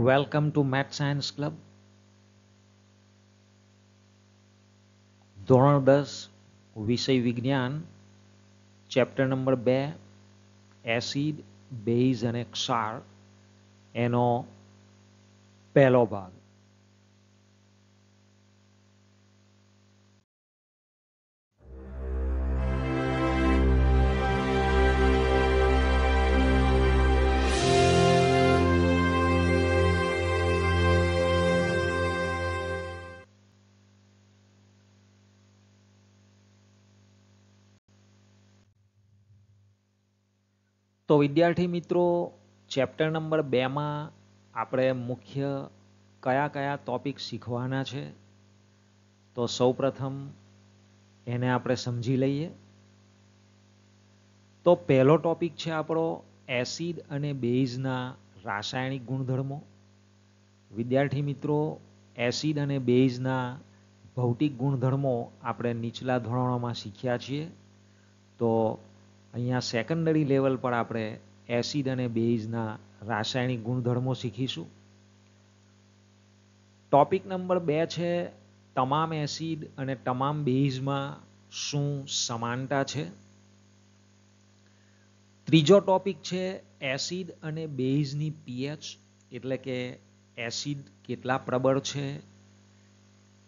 Welcome to Math Science Club. ધોરણ 10 વિષય વિજ્ઞાન ચેપ્ટર નંબર 2 એસિડ બેઝ અને ક્ષાર એનો પહેલો ભાગ. તો વિદ્યાર્થી મિત્રો, ચેપ્ટર નંબર 2માં આપણે મુખ્ય કયા કયા ટોપિક શીખવાના છે તો સૌપ્રથમ એને આપણે સમજી લઈએ. તો પહેલો ટોપિક છે આપણો એસિડ અને બેઝના રાસાયણિક ગુણધર્મો. વિદ્યાર્થી મિત્રો, એસિડ અને બેઝના ભૌતિક ગુણધર્મો આપણે નીચલા ધોરણોમાં શીખ્યા છીએ. તો અહીંયા સેકન્ડરી લેવલ પર આપણે એસિડ અને બેઝના રાસાયણિક ગુણધર્મો શીખીશું. ટોપિક નંબર 2 છે તમામ એસિડ અને તમામ બેઝમાં શું સમાનતા છે. ત્રીજો ટોપિક છે એસિડ અને બેઝની પીએચ, એટલે કે એસિડ કેટલા પ્રબળ છે,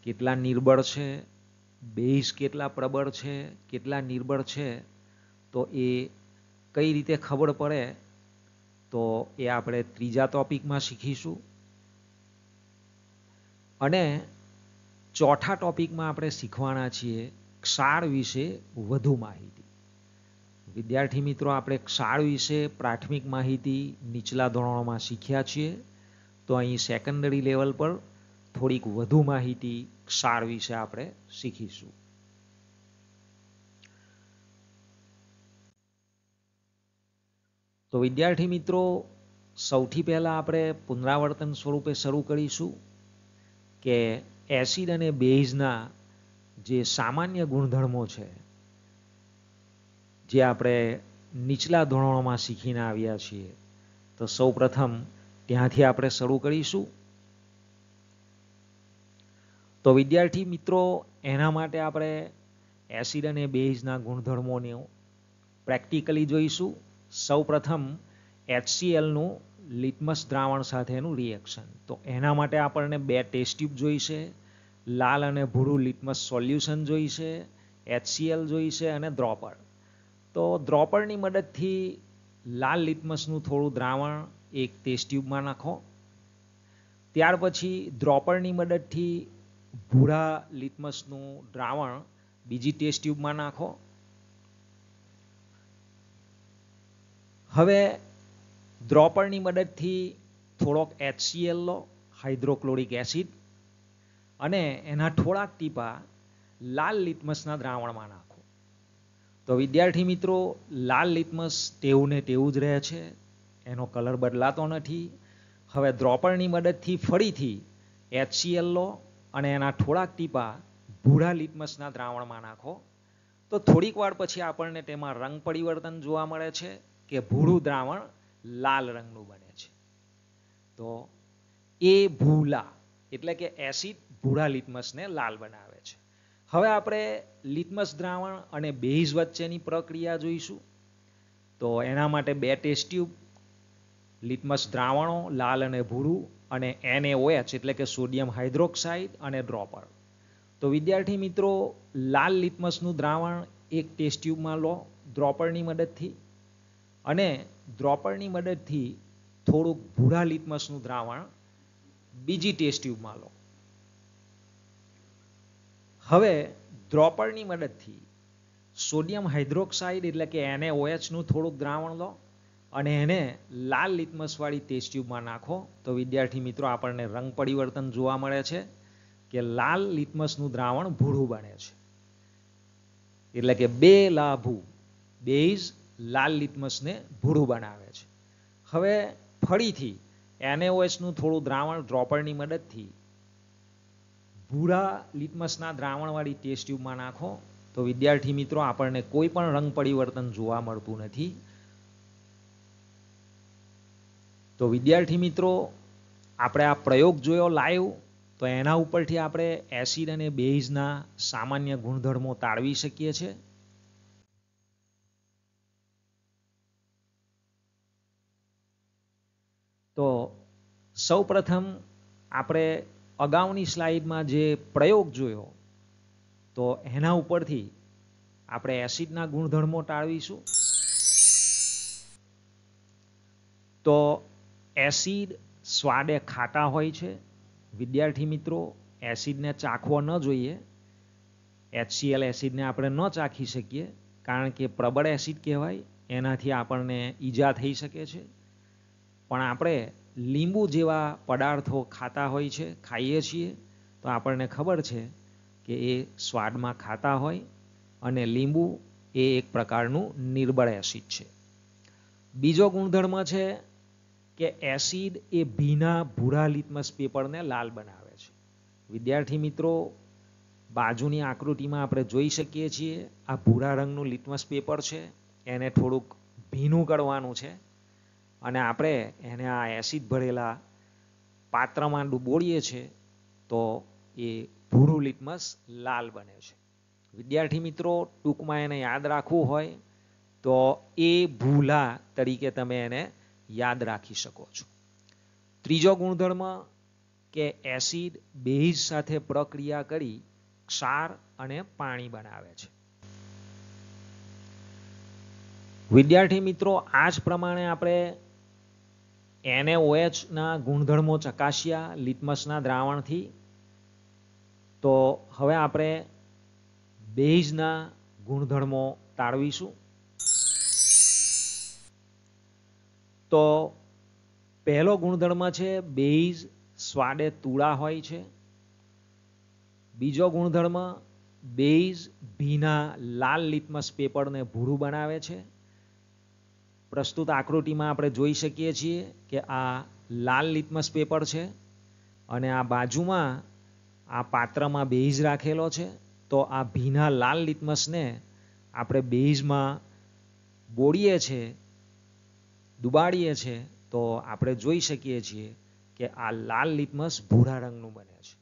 કેટલા નિર્બળ છે, બેઝ કેટલા પ્રબળ છે, કેટલા નિર્બળ છે, તો એ કઈ રીતે ખબર પડે તો એ આપણે ત્રીજા ટોપિકમાં શીખીશું. અને ચોથા ટોપિકમાં આપણે શીખવાના છીએ ક્ષાર વિશે વધુ માહિતી. વિદ્યાર્થી મિત્રો, આપણે ક્ષાર વિશે પ્રાથમિક માહિતી નીચલા ધોરણોમાં શીખ્યા છીએ. તો અહીં સેકન્ડરી લેવલ પર થોડીક વધુ માહિતી ક્ષાર વિશે આપણે શીખીશું. તો વિદ્યાર્થી મિત્રો, સૌથી પહેલાં આપણે પુનરાવર્તન સ્વરૂપે શરૂ કરીશું કે એસિડ અને બેઝના જે સામાન્ય ગુણધર્મો છે જે આપણે નીચલા ધોરણોમાં શીખીને આવ્યા છીએ, તો સૌપ્રથમ ત્યાંથી આપણે શરૂ કરીશું. તો વિદ્યાર્થી મિત્રો, એના માટે આપણે એસિડ અને બેઝના ગુણધર્મોને પ્રેક્ટિકલી જોઈશું. સૌપ્રથમ HClનું લિટમસ દ્રાવણ સાથેનું રિએક્શન. તો એના માટે આપણને 2 ટેસ્ટ ટ્યુબ જોઈશે, લાલ અને ભૂરું લિટમસ સોલ્યુશન જોઈશે, HCl જોઈશે અને ડ્રોપર. તો ડ્રોપરની મદદથી લાલ લિટમસનું થોડું દ્રાવણ એક ટેસ્ટ ટ્યુબમાં નાખો. ત્યાર પછી ડ્રોપરની મદદથી ભૂરા લિટમસનું દ્રાવણ બીજી ટેસ્ટ ટ્યુબમાં નાખો. હવે ડ્રોપરની મદદથી થોડોક HCl લો, હાઇડ્રોક્લોરિક એસિડ, અને એના થોડાક ટીપા લાલ લિટમસના દ્રાવણમાં નાખો. તો વિદ્યાર્થી મિત્રો, લાલ લિટમસ તેવું ને તેવું જ રહે છે, એનો કલર બદલાતો નથી. હવે ડ્રોપરની મદદથી ફરીથી HCl લો અને એના થોડાક ટીપા ભૂરા લિટમસના દ્રાવણમાં નાખો. તો થોડીક વાર પછી આપણને તેમાં રંગ પરિવર્તન જોવા મળે છે કે ભૂરું દ્રાવણ લાલ રંગનું બને છે. તો એ ભૂલા એટલે કે એસિડ ભૂરા લિટમસને લાલ બનાવે છે. હવે આપણે લિટમસ દ્રાવણ અને બેઝ વચ્ચેની પ્રક્રિયા જોઈશું. તો એના માટે 2 ટેસ્ટ ટ્યુબ, લિટમસ દ્રાવણો લાલ અને ભૂરું, અને NaOH એટલે કે સોડિયમ હાઇડ્રોક્સાઇડ અને ડ્રોપર. તો વિદ્યાર્થી મિત્રો, લાલ લિટમસનું દ્રાવણ એક ટેસ્ટ ટ્યુબમાં લો ડ્રોપરની મદદથી, અને ડ્રોપરની મદદથી થોડુંક ભૂરા લિટમસનું દ્રાવણ બીજી ટેસ્ટ ટ્યુબમાં લો. હવે ડ્રોપરની મદદથી સોડિયમ હાઇડ્રોક્સાઇડ એટલે કે NaOHનું થોડુંક દ્રાવણ લો અને એને લાલ લિટમસવાળી ટેસ્ટ ટ્યુબમાં નાખો. તો વિદ્યાર્થી મિત્રો, આપણને રંગ પરિવર્તન જોવા મળે છે કે લાલ લિટમસનું દ્રાવણ ભૂરું બને છે. એટલે કે બે લાભુ બેઝ લાલ લિટમસને ભૂરું બનાવે છે. હવે ફરીથી NaOHનું થોડું દ્રાવણ ડ્રોપરની મદદથી ભૂરા લિટમસના દ્રાવણવાળી ટેસ્ટ ટ્યુબમાં નાખો. તો વિદ્યાર્થી મિત્રો, આપણને કોઈ પણ રંગ પરિવર્તન જોવા મળતું નથી. તો વિદ્યાર્થી મિત્રો, આપણે આ પ્રયોગ જોયો લાઈવ, તો એના ઉપરથી આપણે એસિડ અને બેઝના સામાન્ય ગુણધર્મો તાળવી શકીએ છીએ. તો સૌપ્રથમ આપણે અગાઉની સ્લાઇડમાં જે પ્રયોગ જોયો, તો એના ઉપરથી આપણે એસિડના ગુણધર્મો તાળવીશું. તો એસિડ સ્વાદે ખાટા હોય છે. વિદ્યાર્થી મિત્રો, એસિડને ચાખવો ન જોઈએ. HCl એસિડને આપણે ન ચાખી શકીએ, કારણ કે પ્રબળ એસિડ કહેવાય, એનાથી આપણને ઈજા થઈ શકે છે. પણ આપણે લીંબુ જેવા પદાર્થો ખાતા હોય છે, ખાઈએ છીએ, તો આપણને ખબર છે કે એ સ્વાદમાં ખાતા હોય, અને લીંબુ એ એક પ્રકારનું નિર્બળ એસિડ છે. બીજો ગુણધર્મ છે કે એસિડ એ ભીના ભૂરા લિટમસ પેપરને લાલ બનાવે છે. વિદ્યાર્થી મિત્રો, બાજુની આકૃતિમાં આપણે જોઈ શકીએ છીએ, આ ભૂરા રંગનું લિટમસ પેપર છે. એને થોડુંક ભીનું કરવાનું છે, અને આપણે એને આ એસિડ ભરેલા પાત્રમાં ડૂબોળીએ છીએ, તો એ ભૂરું લિટમસ લાલ બને છે. વિદ્યાર્થી મિત્રો, ટૂંકમાં એને યાદ રાખવું હોય તો એ ભૂલા તરીકે તમે એને યાદ રાખી શકો છો. ત્રીજો ગુણધર્મ કે એસિડ બેઝ સાથે પ્રક્રિયા કરી ક્ષાર અને પાણી બનાવે છે. વિદ્યાર્થી મિત્રો, આ જ પ્રમાણે આપણે NaOH ના ગુણધર્મો ચકાસ્યા લિટમસના દ્રાવણથી. તો હવે આપણે બેઝના ગુણધર્મો તાળવીશું. તો પહેલો ગુણધર્મ છે બેઝ સ્વાદે તુળા હોય છે. બીજો ગુણધર્મ, બેઝ ભીના લાલ લિટમસ પેપરને ભૂરું બનાવે છે. પ્રસ્તુત આકૃતિમાં આપણે જોઈ શકીએ છીએ કે આ લાલ લિટમસ પેપર છે, અને આ બાજુમાં આ પાત્રમાં બેઝ રાખેલો છે. તો આ ભીના લાલ લિટમસને આપણે બેઝમાં બોળીએ છીએ, ડુબાડીએ છીએ, તો આપણે જોઈ શકીએ છીએ કે આ લાલ લિટમસ ભૂરા રંગનું બને છે.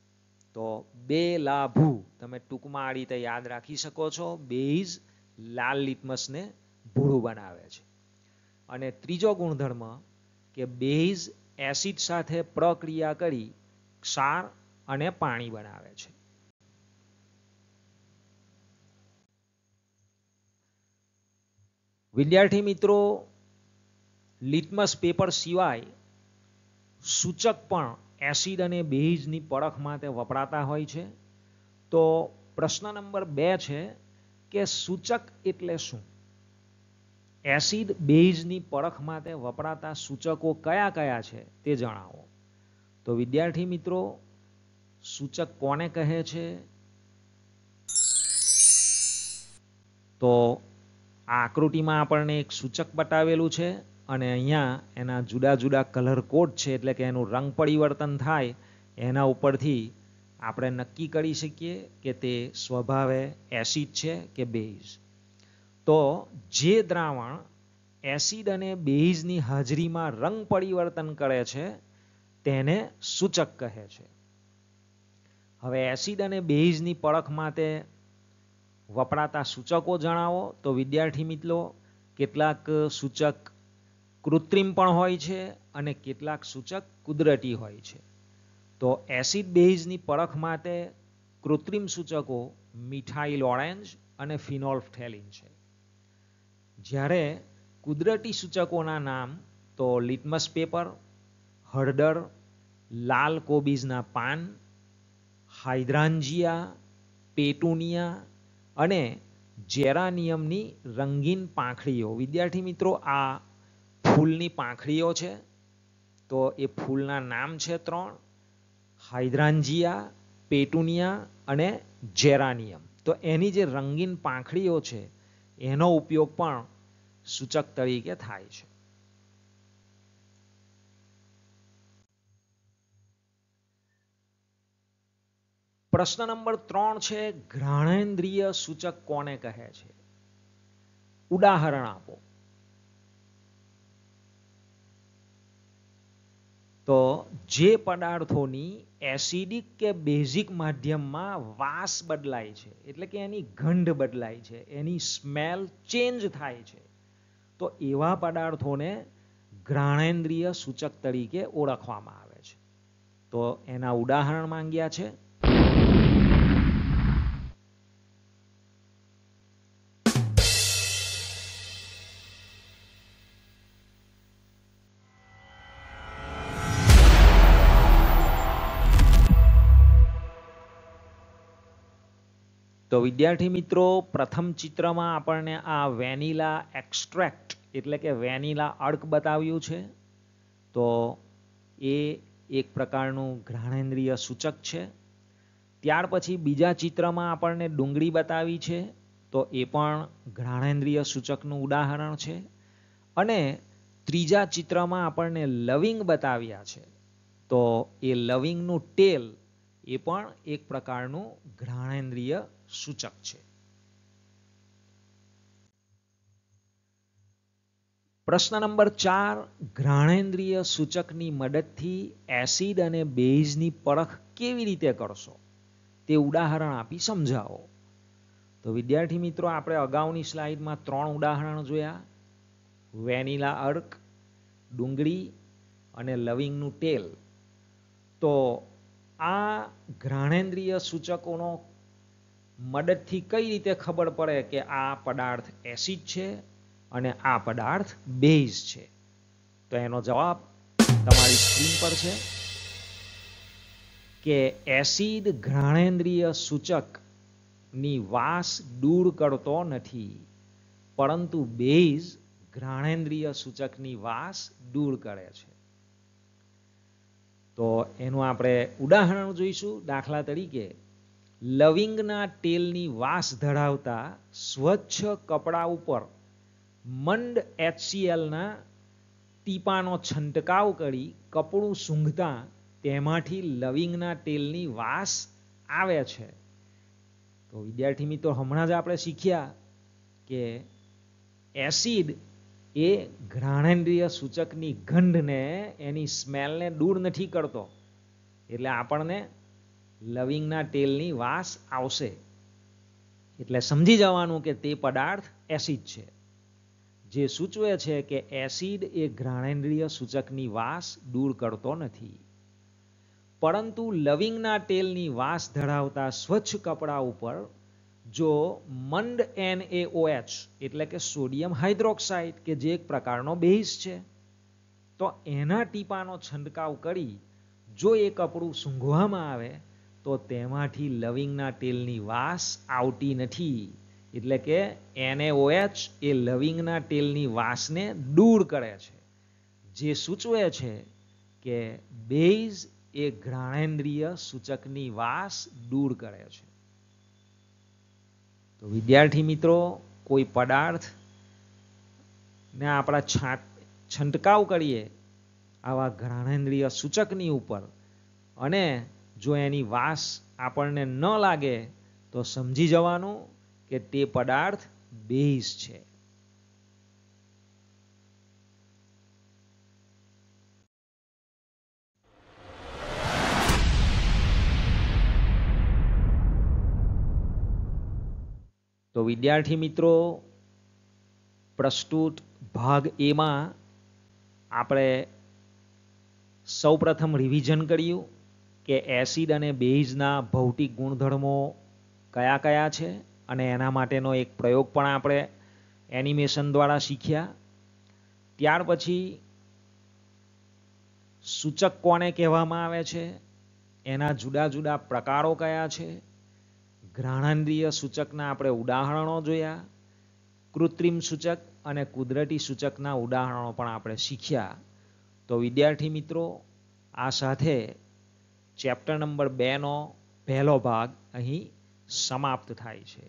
તો બે લાભુ તમે ટૂંકમાં આ રીતે યાદ રાખી શકો છો. બેઝ લાલ લિટમસને ભૂરું બનાવે છે. અને ત્રીજો ગુણધર્મ કે બેઝ એસિડ સાથે પ્રક્રિયા કરી ક્ષાર અને પાણી બનાવે છે. વિદ્યાર્થી મિત્રો, લિટમસ પેપર સિવાય સૂચક પણ એસિડ અને બેઝની પરખ માટે વપરાતા હોય છે. તો પ્રશ્ન નંબર 2 છે કે સૂચક એટલે શું? એસિડ બેઝની પરખ માટે વપરાતા સૂચકો કયા કયા છે તે જણાવો. તો વિદ્યાર્થી મિત્રો, સૂચક કોને કહે છે? તો આ આકૃતિમાં આપણને એક સૂચક બતાવેલું છે, અને અહીંયા એના જુદા જુદા કલર કોડ છે, એટલે કે એનું રંગ પરિવર્તન થાય. એના ઉપરથી આપણે નક્કી કરી શકીએ કે તે સ્વભાવે એસિડ છે કે બેઝ. તો જે દ્રાવણ એસિડ અને બેઝની હાજરીમાં રંગ પરિવર્તન કરે છે તેને સૂચક કહે છે. હવે એસિડ અને બેઝની પરખ માટે વપરાતા સૂચકો જણાવો. તો વિદ્યાર્થી મિત્રો, કેટલાક સૂચક કૃત્રિમ પણ હોય છે અને કેટલાક સૂચક કુદરતી હોય છે. તો એસિડ બેઝની પરખ માટે કૃત્રિમ સૂચકો મિથાઇલ ઓરેન્જ અને ફિનોલ્ફથેલિન છે. જ્યારે કુદરતી સૂચકોના નામ તો લિટમસ પેપર, હળદર, લાલ કોબીજના પાન, હાઇડ્રાન્જિયા, પેટુનિયા અને જેરાનિયમની રંગીન પાંખડીઓ. વિદ્યાર્થી મિત્રો, આ ફૂલની પાંખડીઓ છે. તો એ ફૂલના નામ છે 3: હાઇડ્રાન્જિયા, પેટુનિયા અને જેરાનિયમ. તો એની જે રંગીન પાંખડીઓ છે એનો ઉપયોગ પણ સૂચક તરીકે થાય છે. પ્રશ્ન નંબર 3 છે, ઘ્રાણેન્દ્રિય સૂચક કોને કહે છે? ઉદાહરણ આપો. તો તો જે પદાર્થોની એસિડિક કે બેઝિક માધ્યમમાં વાસ બદલાય છે, એટલે કે એની ગંધ બદલાય છે, એની સ્મેલ ચેન્જ થાય છે, તો એવા પદાર્થોને ઘ્રાણેન્દ્રિય સૂચક તરીકે ઓળખવામાં આવે છે. તો એના ઉદાહરણ માંગ્યા છે. તો વિદ્યાર્થી મિત્રો, પ્રથમ ચિત્રમાં આપણને આ વેનીલા એક્સ્ટ્રેક્ટ એટલે કે વેનીલા અર્ક બતાવ્યું છે. તો એ એક પ્રકારનું ઘ્રાણેન્દ્રિય સૂચક છે. ત્યાર પછી બીજા ચિત્રમાં આપણને ડુંગળી બતાવી છે, તો એ પણ ઘ્રાણેન્દ્રિય સૂચકનું ઉદાહરણ છે. અને ત્રીજા ચિત્રમાં આપણને લવિંગ બતાવ્યા છે, તો એ લવિંગનું ટેલ એ પણ એક પ્રકારનું ઘ્રાણેન્દ્રિય સૂચક છે. પ્રશ્ન નંબર 4, ઘ્રાણેન્દ્રિય સૂચકની મદદથી એસિડ અને બેઝની પરખ કેવી રીતે કરશો તે ઉદાહરણ આપી સમજાવો. તો વિદ્યાર્થી મિત્રો, આપણે અગાઉની સ્લાઇડમાં 3 ઉદાહરણ જોયા: વેનીલા અર્ક, ડુંગળી અને લવિંગનું ટેલ. તો આ ઘ્રાણેન્દ્રિય સૂચકોનો મદદથી કઈ રીતે ખબર પડે કે આ પદાર્થ એસિડ છે અને આ પદાર્થ બેઝ છે? તો એનો જવાબ તમારી સ્ક્રીન પર છે કે એસિડ ઘ્રાણેન્દ્રિય સૂચકની વાસ દૂર કરતો નથી, પરંતુ બેઝ ઘ્રાણેન્દ્રિય સૂચકની વાસ દૂર કરે છે. તો એનું આપણે ઉદાહરણ જોઈશું. દાખલા તરીકે, લવિંગના તેલની વાસ ધરાવતા સ્વચ્છ કપડા ઉપર મંદ HClના ટીપાનો છંટકાવ કરી કપડું સૂંઘતા તેમાંથી લવિંગના તેલની વાસ આવે છે. તો વિદ્યાર્થી મિત્રો, હમણાં જ આપણે શીખ્યા કે એસિડ એ ઘ્રાણેન્દ્રિય સૂચકની ગંધને, એની સ્મેલને દૂર નથી કરતો, એટલે આપણને લવિંગના તેલની વાસ આવશે. એટલે સમજી જવાનું કે તે પદાર્થ એસિડ છે, જે સૂચવે છે કે એસિડ એ ઘ્રાણેન્દ્રિય સૂચકની વાસ દૂર કરતો નથી. પરંતુ લવિંગના તેલની વાસ ધરાવતા સ્વચ્છ કપડા ઉપર જો મંદ NaOH એટલે કે સોડિયમ હાઇડ્રોક્સાઇડ, કે જે એક પ્રકારનો બેઝ છે, તો એના ટીપાનો છંટકાવ કરી જો એ કપડું સૂંઘવામાં આવે તો તેમાંથી લવિંગના તેલની વાસ આવતી નથી. એટલે કે NaOH એ લવિંગના તેલની વાસને દૂર કરે છે, જે સૂચવે છે કે બેઝ એ ઘ્રાણેન્દ્રિય સૂચકની વાસ દૂર કરે છે. તો વિદ્યાર્થી મિત્રો, કોઈ પદાર્થ ને આપણા છંટકાવ કરીએ આવા ઘ્રાણેન્દ્રિય સૂચકની ઉપર, અને જો એની વાસ આપણને ન લાગે તો સમજી જવાનું કે તે પદાર્થ બેઝ છે. તો વિદ્યાર્થી મિત્રો, પ્રસ્તુત ભાગ એમાં આપણે સૌપ્રથમ રિવિઝન કર્યું કે એસિડ અને બેઝના ભૌતિક ગુણધર્મો કયા કયા છે, અને એના માટેનો એક પ્રયોગ પણ આપણે એનિમેશન દ્વારા શીખ્યા. ત્યાર પછી સૂચક કોને કહેવામાં આવે છે, એના જુદા જુદા પ્રકારો કયા છે, ઘ્રાણેન્દ્રિય સૂચકના આપણે ઉદાહરણો જોયા, કૃત્રિમ સૂચક અને કુદરતી સૂચકના ઉદાહરણો પણ આપણે શીખ્યા. તો વિદ્યાર્થી મિત્રો, આ સાથે ચેપ્ટર નંબર 2નો પહેલો ભાગ અહીં સમાપ્ત થાય છે.